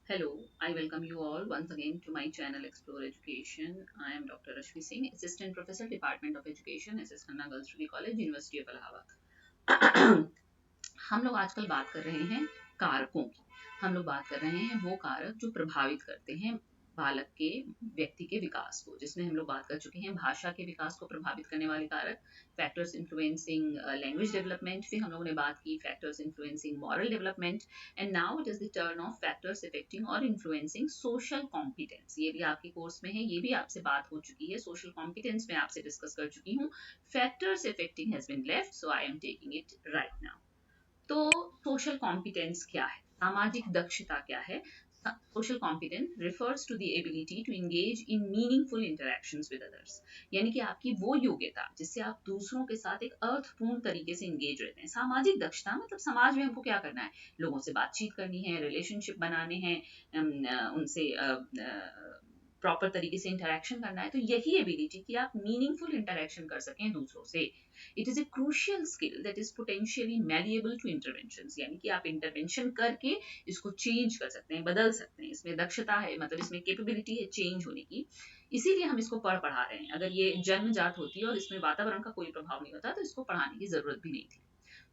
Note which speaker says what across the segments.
Speaker 1: Hello, I welcome you all once again to my channel Explore Education. I am Dr. Rashmi Singh, Assistant Professor, Department of Education, SS Khanna Girls Degree College, University of Allahabad. हम लोग आजकल बात कर रहे हैं कारकों की। हम लोग बात कर रहे हैं वो कारक जो प्रभावित करते हैं बालक के व्यक्ति के विकास को, जिसमें हम लोग बात कर चुके हैं भाषा के विकास को प्रभावित करने वाले कारक, फैक्टर्स इन्फ्लुएंसिंग लैंग्वेज डेवलपमेंट। फिर हम लोगों ने बात की factors influencing moral development. And now it is the turn of factors effecting और इन्फ्लुएंसिंग सोशल कॉम्पिटेंस। ये भी आपके कोर्स में है, ये भी आपसे बात हो चुकी है। सोशल कॉम्पिटेंस में आपसे डिस्कस कर चुकी हूँ। Factors effecting has been left, so I am taking it right now. तो सोशल कॉम्पिटेंस क्या है, सामाजिक दक्षता क्या है? Social competence refers to the ability to engage in meaningful interactions with others, यानी कि आपकी वो योग्यता जिससे आप दूसरों के साथ एक अर्थपूर्ण तरीके से एंगेज रहते हैं। सामाजिक दक्षता मतलब समाज में हमको क्या करना है, लोगों से बातचीत करनी है, रिलेशनशिप बनाने हैं, उनसे प्रॉपर तरीके से इंटरेक्शन करना है। तो यही एबिलिटी कि आप मीनिंगफुल इंटरेक्शन कर सकें दूसरों से। It is a crucial skill that is potentially malleable to intervention, यानी कि आप इंटरवेंशन करके इसको चेंज कर सकते हैं, बदल सकते हैं। इसमें दक्षता है, मतलब इसमें कैपेबिलिटी है चेंज होने की। इसीलिए हम इसको पढ़ा रहे हैं। अगर ये जन्मजात होती और इसमें वातावरण का कोई प्रभाव नहीं होता तो इसको पढ़ाने की जरूरत भी नहीं थी।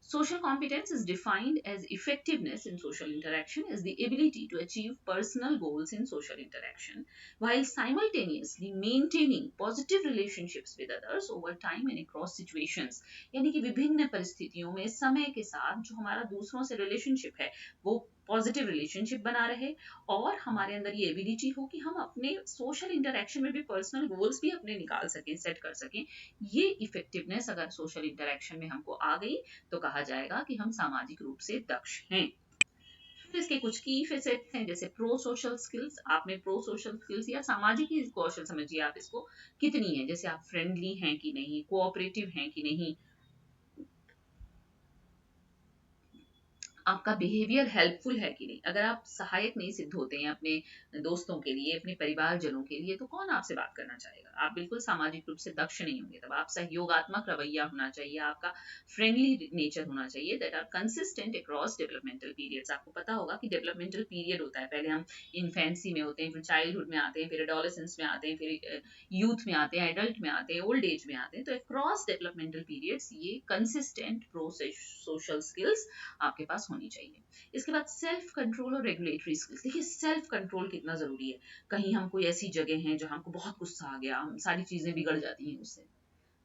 Speaker 1: Social competence is defined as effectiveness in social interaction as the ability to achieve personal goals in social interaction while simultaneously maintaining positive relationships with others over time and across situations। यानी कि विभिन्न परिस्थितियों में समय के साथ जो हमारा दूसरों से रिलेशनशिप है वो पॉजिटिव रिलेशनशिप बना रहे, और हमारे अंदर ये एबिलिटी हो कि हम अपने सोशल इंटरेक्शन में भी पर्सनल गोल्स भी अपने निकाल सकें, सेट कर सकें। ये इफेक्टिवनेस अगर सोशल इंटरेक्शन में हमको आ गई तो कहा जाएगा कि हम सामाजिक रूप से दक्ष हैं। फिर इसके कुछ की फेसेट्स हैं, जैसे प्रो सोशल स्किल्स। आप में प्रो सोशल स्किल्स या सामाजिक ही कौशल समझिए आप इसको, कितनी है। जैसे आप फ्रेंडली हैं कि नहीं, कोऑपरेटिव हैं कि नहीं, आपका बिहेवियर हेल्पफुल है कि नहीं। अगर आप सहायक नहीं सिद्ध होते हैं अपने दोस्तों के लिए, अपने परिवारजनों के लिए, तो कौन आपसे बात करना चाहेगा। आप बिल्कुल सामाजिक रूप से दक्ष नहीं होंगे। तब आप सहयोगात्मक रवैया होना चाहिए, आपका फ्रेंडली नेचर होना चाहिए, that are consistent across developmental periods. आपको पता होगा कि डेवलपमेंटल पीरियड होता है, पहले हम इन्फेंसी में होते हैं, फिर चाइल्डहुड में आते हैं, फिर एडोलेसेंस में आते हैं, फिर यूथ में आते हैं, एडल्ट में आते हैं, ओल्ड एज में आते हैं। तो अक्रॉस डेवलपमेंटल पीरियड्स ये कंसिस्टेंट प्रो सोशल स्किल्स आपके पास होनी चाहिए। इसके बाद सेल्फ कंट्रोल और रेगुलेटरी स्किल्स। देखिए सेल्फ कंट्रोल कितना जरूरी है। कहीं हम कोई ऐसी जगह है जो हमको बहुत गुस्सा आ गया, हम सारी चीजें बिगड़ जाती हैं उससे,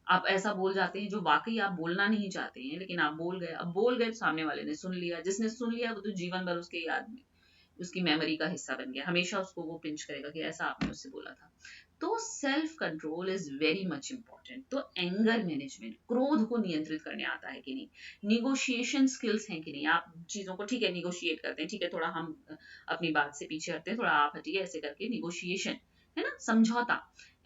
Speaker 1: आप ऐसा बोल जाते हैं जो वाकई आप बोलना नहीं चाहते हैं, लेकिन आप बोल गए। अब बोल गए, सामने वाले ने सुन लिया, जिसने सुन लिया वो तो जीवन भर उसके याद में, उसकी मेमोरी का हिस्सा बन गया। हमेशा उसको वो पिंच करेगा कि ऐसा आपने उससे बोला था। तो self control is very much important. तो एंगर मैनेजमेंट, क्रोध को नियंत्रित करने आता है कि नहीं, निगोशिएशन स्किल्स हैं कि नहीं। आप चीजों को ठीक है निगोशिएट करते हैं, ठीक है थोड़ा हम अपनी बात से पीछे हटते हैं, थोड़ा आप हटिए, ऐसे करके निगोशिएशन है ना, समझौता।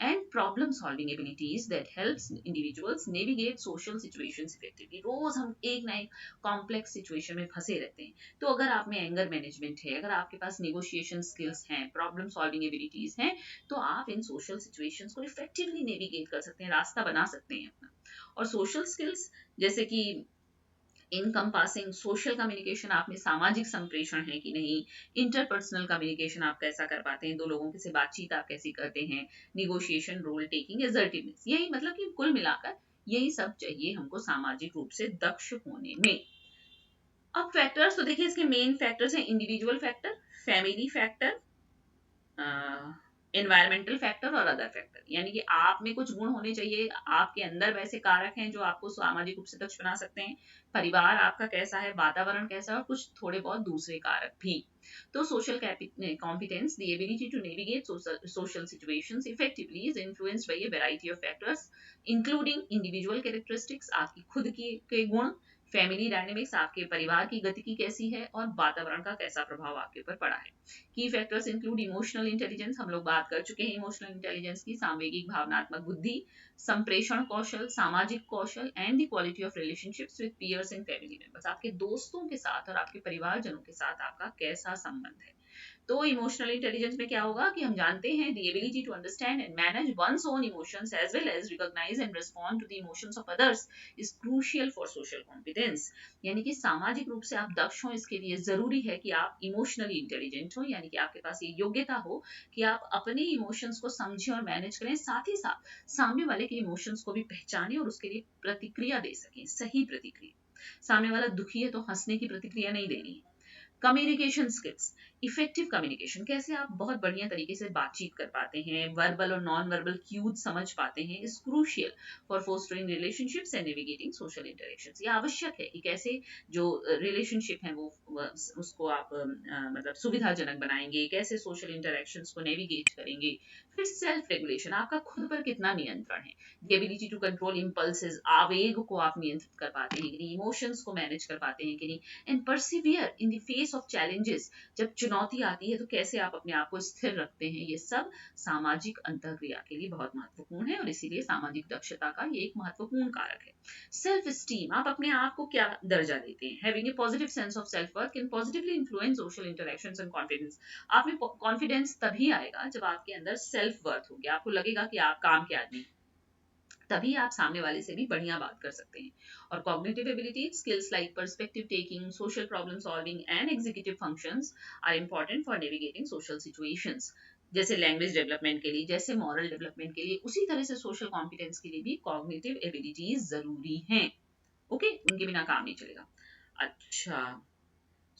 Speaker 1: And problem solving abilities that helps individuals navigate social situations effectively. रोज हम एक ना एक कॉम्प्लेक्स सिचुएशन में फंसे रहते हैं। तो अगर आप में एंगर मैनेजमेंट है, अगर आपके पास निगोशिएशन स्किल्स हैं, प्रॉब्लम सॉल्विंग एबिलिटीज हैं, तो आप इन सोशल सिचुएशंस को इफेक्टिवली नेविगेट कर सकते हैं, रास्ता बना सकते हैं अपना। और सोशल स्किल्स जैसे कि इनकम्पासिंग सोशल कम्युनिकेशन, आप में सामाजिक संप्रेषण है कि नहीं, इंटरपर्सनल कम्युनिकेशन आप कैसा कर पाते हैं, दो लोगों के से बातचीत आप कैसी करते हैं, निगोशिएशन, रोल टेकिंग, असर्टिवनेस। यही मतलब कि कुल मिलाकर यही सब चाहिए हमको सामाजिक रूप से दक्ष होने में। अब फैक्टर्स तो देखिए, इसके मेन फैक्टर्स हैं individual factor, family factor, environmental factor और अदर फैक्टर। यानी कि आप में कुछ गुण होने चाहिए, आपके अंदर वैसे कारक हैं जो आपको सामाजिक रूप से दक्ष बना सकते हैं। परिवार आपका कैसा है, वातावरण कैसा है, और कुछ थोड़े बहुत दूसरे कारक भी। तो social competence, the ability to navigate social situations effectively, is influenced by a variety of factors including individual characteristics, आपकी खुद के गुण, फैमिली डायनेमिक्स, आपके परिवार की गतिकी कैसी है, और वातावरण का कैसा प्रभाव आपके ऊपर पड़ा है। की फैक्टर्स इंक्लूड इमोशनल इंटेलिजेंस, हम लोग बात कर चुके हैं इमोशनल इंटेलिजेंस की, सामवेगिक भावनात्मक बुद्धि, संप्रेषण कौशल, सामाजिक कौशल, and the quality of relationships with peers and family members. आपके दोस्तों के साथ और आपके परिवारजनों के साथ आपका कैसा संबंध है, तो इमोशनल इंटेलिजेंस में क्या होगा कि हम जानते हैं the ability to understand and manage one's own emotions as well as recognise and respond to the emotions of others is crucial for social competence. यानी कि सामाजिक रूप से आप दक्ष हो, इसके लिए जरूरी है कि आप इमोशनली इंटेलिजेंट हो, यानी कि आपके पास ये योग्यता हो कि आप अपने इमोशंस को समझें और मैनेज करें, साथ ही साथ सामने वाले के इमोशंस को भी पहचानें और उसके लिए प्रतिक्रिया दे सकें, सही प्रतिक्रिया। सामने वाला दुखी है तो हंसने की प्रतिक्रिया नहीं देनी है। कम्युनिकेशन स्किल्स, इफेक्टिव कम्युनिकेशन, कैसे आप बहुत बढ़िया तरीके से बातचीत कर पाते हैं, वर्बल और नॉन वर्बल क्यूज समझ पाते हैं, is crucial for fostering relationships and navigating social interactions. ये आवश्यक है कि कैसे जो रिलेशनशिप है वो उसको आप मतलब सुविधाजनक बनाएंगे, कैसे सोशल इंटरेक्शंस को नेविगेट करेंगे। फिर सेल्फ रेगुलेशन, आपका खुद पर कितना नियंत्रण है, the ability to control impulses, आवेग को आप नियंत्रित कर पाते हैं कि नहीं, इमोशंस को मैनेज कर पाते हैं कि नहीं, and persevere in the face of challenges, जब चुनौती आती है तो कैसे आप अपने आप को स्थिर रखते हैं। ये सब सामाजिक अंतरक्रिया के लिए बहुत महत्वपूर्ण है और इसीलिए सामाजिक दक्षता का ये एक महत्वपूर्ण कारक है। सेल्फ स्टीम, आप अपने आप को क्या दर्जा देते हैं, having a positive sense of self worth can positively influence social interactions and confidence. आप में कॉन्फिडेंस तभी आएगा जब आपके अंदर सेल्फ वर्थ होगी, आपको लगेगा कि आप काम के आदमी, तभी आप सामने वाले से भी बढ़िया बात कर सकते हैं। और cognitive ability skills like perspective taking, social problem solving and executive functions are important for navigating social situations. जैसे लैंग्वेज डेवलपमेंट के लिए, जैसे मॉरल डेवलपमेंट के लिए, उसी तरह से सोशल कॉम्पिटेंस के लिए भी कॉग्निटिव एबिलिटीज जरूरी हैं। ओके, उनके बिना काम नहीं चलेगा। अच्छा,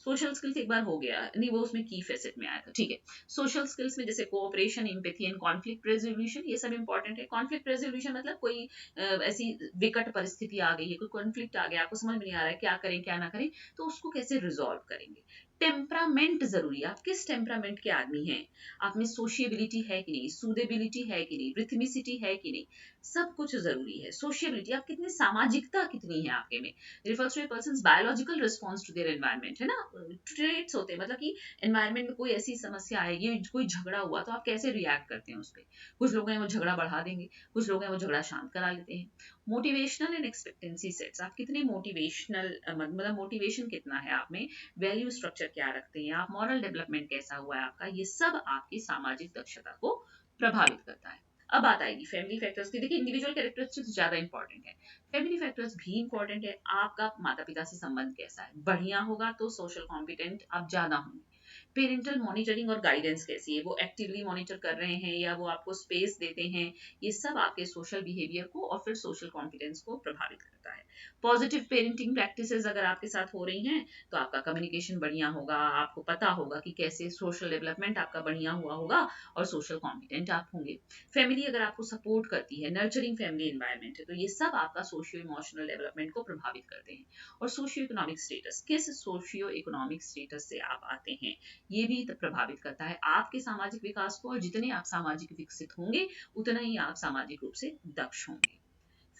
Speaker 1: सोशल स्किल्स एक बार हो गया नहीं, वो उसमें की फेसेट में आया था, ठीक है। सोशल स्किल्स में जैसे cooperation, empathy and conflict resolution, ये सब इंपॉर्टेंट है। कॉन्फ्लिक्ट रेजोल्यूशन मतलब कोई ऐसी विकट परिस्थिति आ गई है, कोई कॉन्फ्लिक्ट आ गया, आपको समझ में नहीं आ रहा है क्या करें क्या ना करें, तो उसको कैसे रिजॉल्व करेंगे। टेम्परामेंट जरूरी है, आप किस टेम्परामेंट के आदमी हैं, आप में सोशियबिलिटी है कि नहीं, सूदेबिलिटी है कि नहीं, रिथमिसिटी है कि नहीं, सब कुछ जरूरी है। सोशियबिलिटी, आप कितनी सामाजिकता कितनी है आपके में, refers to a person's biological response to their environment, है ना। ट्रेट्स होते हैं, मतलब कि एनवायरनमेंट में कोई ऐसी समस्या आएगी, कोई झगड़ा हुआ तो आप कैसे रिएक्ट करते हैं उस पर। कुछ लोग हैं वो झगड़ा बढ़ा देंगे, कुछ लोग हैं वो झगड़ा शांत करा लेते हैं। मोटिवेशनल एंड एक्सपेक्टेंसी सेट्स, आप कितने मोटिवेशनल, मतलब मोटिवेशन कितना है आप में, वैल्यू स्ट्रक्चर क्या रखते हैं आप, मॉरल डेवलपमेंट कैसा हुआ है आपका, ये सब आपकी सामाजिक दक्षता को प्रभावित करता है। अब बात आएगी फैमिली फैक्टर्स की। देखिए, इंडिविजुअल कैरेक्टरिस्टिक्स ज्यादा इंपॉर्टेंट है, फैमिली फैक्टर्स भी इंपॉर्टेंट है। आपका माता पिता से संबंध कैसा है, बढ़िया होगा तो सोशल कॉम्पिटेंट आप ज्यादा होंगे। पेरेंटल मॉनिटरिंग और गाइडेंस कैसी है, वो एक्टिवली मॉनिटर कर रहे हैं या वो आपको स्पेस देते हैं, ये सब आपके सोशल बिहेवियर को और फिर सोशल कॉन्फिडेंस को प्रभावित करता है। पॉजिटिव पेरेंटिंग प्रैक्टिसेस अगर आपके साथ हो रही हैं तो आपका कम्युनिकेशन बढ़िया होगा, आपको पता होगा कि कैसे सोशल डेवलपमेंट आपका बढ़िया हुआ होगा और सोशल कॉम्पिटेंट आप होंगे। फैमिली अगर आपको सपोर्ट करती है, नर्चरिंग फैमिली एनवायरनमेंट है, तो ये सब आपका सोशियो इमोशनल डेवलपमेंट को प्रभावित करते हैं। और सोशियो इकोनॉमिक स्टेटस, किस सोशियो इकोनॉमिक स्टेटस से आप आते हैं, ये भी प्रभावित करता है आपके सामाजिक विकास को। और जितने आप सामाजिक विकसित होंगे उतना ही आप सामाजिक रूप से दक्ष होंगे।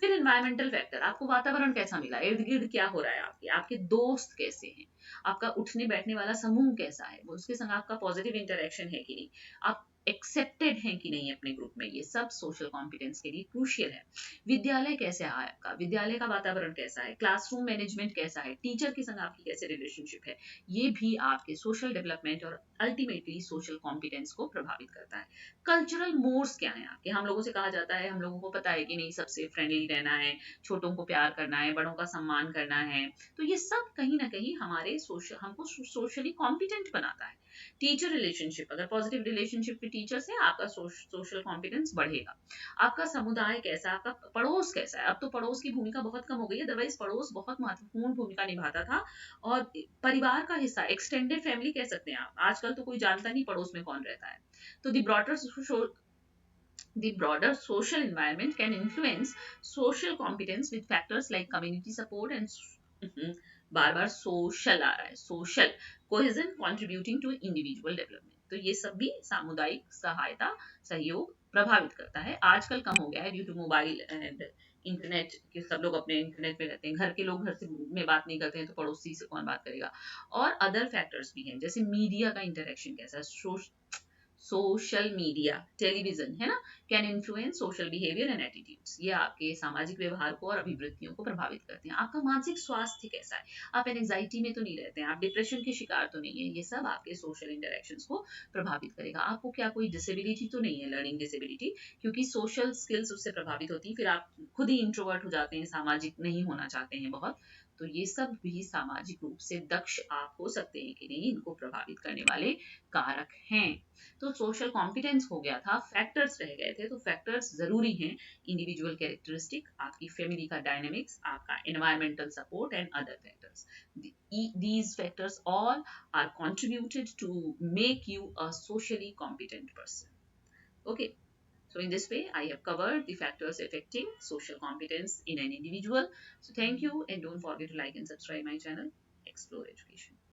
Speaker 1: फिर एनवायरमेंटल फैक्टर, आपको वातावरण कैसा मिला, इर्द गिर्द क्या हो रहा है, आपके आपके दोस्त कैसे हैं, आपका उठने बैठने वाला समूह कैसा है, वो उसके संग आपका पॉजिटिव इंटरेक्शन है कि नहीं, आप एक्सेप्टेड हैं कि नहीं अपने ग्रुप में, ये सब सोशल कॉम्पिटेंस के लिए क्रूशियल है। विद्यालय कैसे है आपका, विद्यालय का वातावरण कैसा है, क्लासरूम मैनेजमेंट कैसा है, टीचर के संग आपकी कैसे रिलेशनशिप है, ये भी आपके सोशल डेवलपमेंट और अल्टीमेटली सोशल कॉम्पिटेंस को प्रभावित करता है। कल्चरल मोड्स क्या है आपके, हम लोगों से कहा जाता है, हम लोगों को पता है कि नहीं सबसे फ्रेंडली रहना है, छोटों को प्यार करना है, बड़ों का सम्मान करना है, तो ये सब कहीं ना कहीं हमारे सोशल, हमको सोशली कॉम्पिटेंट बनाता है। टीचर रिलेशनशिप, अगर पॉजिटिव रिलेशनशिप में टीचर से, आपका सोशल कॉम्पिटेंस बढ़ेगा। आपका समुदाय कैसा, आपका पड़ोस कैसा है, अब तो पड़ोस की भूमिका बहुत कम हो गई है, अदरवाइज पड़ोस बहुत महत्वपूर्ण भूमिका निभाता था। और परिवार का हिस्सा, एक्सटेंडेड फैमिली कह सकते हैं आप, आजकल तो कोई जानता नहीं पड़ोस में कौन रहता है। तो the broader social environment can influence social competence with factors like community support and बार बार सोशल आ रहा है, social cohesion contributing to individual development, तो ये सब भी सामुदायिक सहायता सहयोग प्रभावित करता है। आजकल कम हो गया है due to mobile and internet के, सब लोग अपने इंटरनेट में रहते हैं, घर के लोग घर से में बात नहीं करते हैं तो पड़ोसी से कौन बात करेगा। और अदर फैक्टर्स भी हैं, जैसे मीडिया का इंटरेक्शन कैसा है, सोशल मीडिया, टेलीविजन है ना, can influence social behaviour and attitudes. ये आपके सामाजिक व्यवहार को और अभिवृत्तियों को प्रभावित करते हैं। आपका मानसिक स्वास्थ्य कैसा है, आप एंजाइटी में तो नहीं रहते हैं, आप डिप्रेशन के शिकार तो नहीं है, ये सब आपके सोशल इंटरेक्शंस को प्रभावित करेगा। आपको क्या कोई डिसेबिलिटी तो नहीं है, लर्निंग डिसेबिलिटी, क्योंकि सोशल स्किल्स उससे प्रभावित होती है। फिर आप खुद ही इंट्रोवर्ट हो जाते हैं, सामाजिक नहीं होना चाहते हैं बहुत। तो ये सब भी सामाजिक रूप से दक्ष आप हो सकते हैं कि नहीं, इनको प्रभावित करने वाले कारक हैं। तो सोशल कॉम्पिटेंस हो गया था, फैक्टर्स रह गए थे। तो फैक्टर्स जरूरी हैं, इंडिविजुअल कैरेक्टरिस्टिक, आपकी फैमिली का डायनेमिक्स, आपका environmental support and other factors. These factors all are contributed to make you a socially competent person. Okay, so in this way I have covered the factors affecting social competence in an individual. So thank you, and don't forget to like and subscribe my channel, Explore Education.